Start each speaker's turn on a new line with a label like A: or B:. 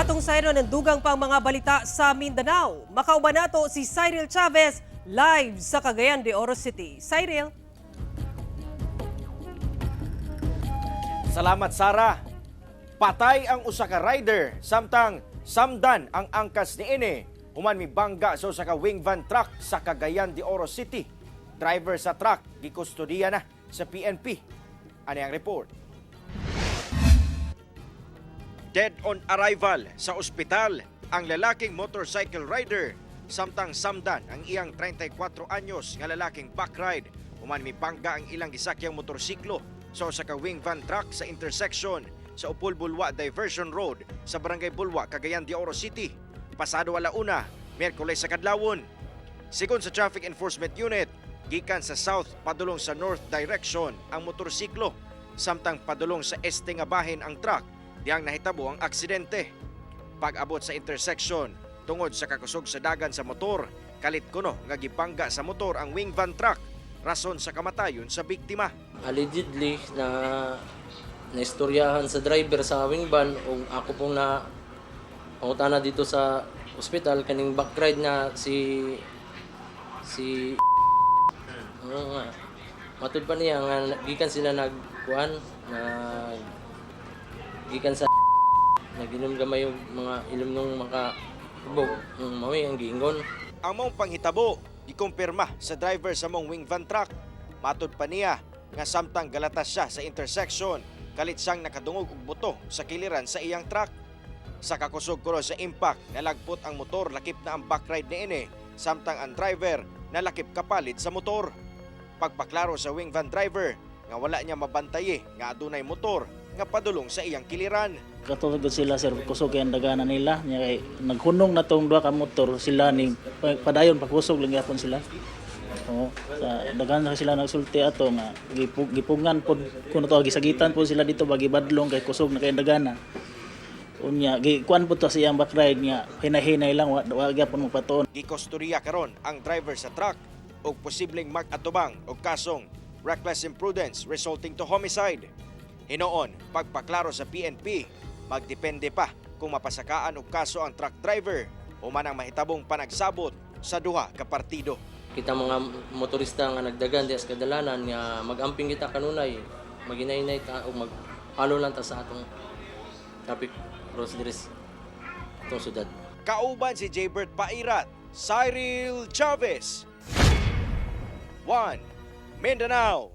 A: Atong sayro ng dugang pang mga balita sa Mindanao. Makauban nato si Cyril Chavez live sa Cagayan de Oro City. Cyril.
B: Salamat, Sara. Patay ang usa ka rider samtang samdan ang angkas niini. Human mibangga sa usa ka wing van truck sa Cagayan de Oro City. Driver sa truck gikustudiya na sa PNP. Ano ang report? Dead on arrival sa ospital ang lalaking motorcycle rider samtang samdan ang iyang 34 anyos nga lalaking backride. Human mibangga ang ilang gisakyang motorsiklo sa usa ka wing van truck sa intersection sa Upol-Bulwa Diversion Road sa Barangay Bulwa, Cagayan de Oro City. Pasado alauna, Miyerkules sa kadlawon. Sigon sa Traffic Enforcement Unit, gikan sa south padulong sa north direction ang motorsiklo samtang padulong sa este nga bahin ang truck. Diyang nahitabo ang aksidente. Pag-abot sa intersection, tungod sa kakusog sa dagan sa motor, kalit kuno nga gibangga sa motor ang wing van truck, rason sa kamatayon sa biktima.
C: Allegedly na naistoryahan sa driver sa wing van o ako pong na pangutana dito sa ospital kaning backride na si matud pa niya nga gikan sila nagkuan na gikan sa naginom gamay yung mga ilom nung makabog maway ang giingon.
B: Ang mong panghitabo gikumpirma sa driver sa mong wing van truck. Matud pa niya nga samtang galatas siya sa intersection, kalit siyang nakadungog og buto sa kiliran sa iyang truck. Sa kakusog kuno sa impact, nalagpot ang motor, lakip na ang backride niini, samtang ang driver nalakip kapalit sa motor. Pagpaklaro sa wing van driver nga wala niya mabantaye nga adunay motor nga padulong sa iyang kiliran.
D: Katulad sila sir, kusog kay ang dagana nila. Nya kay naghunong na tong duha ka motor sila ni padayon pakusog lang gyapon sila. Oo, sa dagana sila nagsulti ato nga gipungan pod kuno to gisagitan pod sila dito bagi badlong kay kusog na kay dagana. Unya gikuan pod to sa iyang backride nga hinahinay lang wa gyapon mo patuon.
B: Gikostorya karon ang driver sa truck og posibleng mag-atubang og kasong reckless imprudence resulting to homicide. Hinoon, pagpaklaro sa PNP, magdepende pa kung mapasakaan og kaso ang truck driver o man ang mahitabong panagsabot sa duha ka partido.
C: Kita mga motorista nga nagdagan di sa kadalanan nga magamping kita kanunay maginaynay ta o maghalo lang ta sa atong traffic rules diri atong syudad.
B: Kauban si Jaybert Pairat, Cyril Chavez. 1 Mindanao.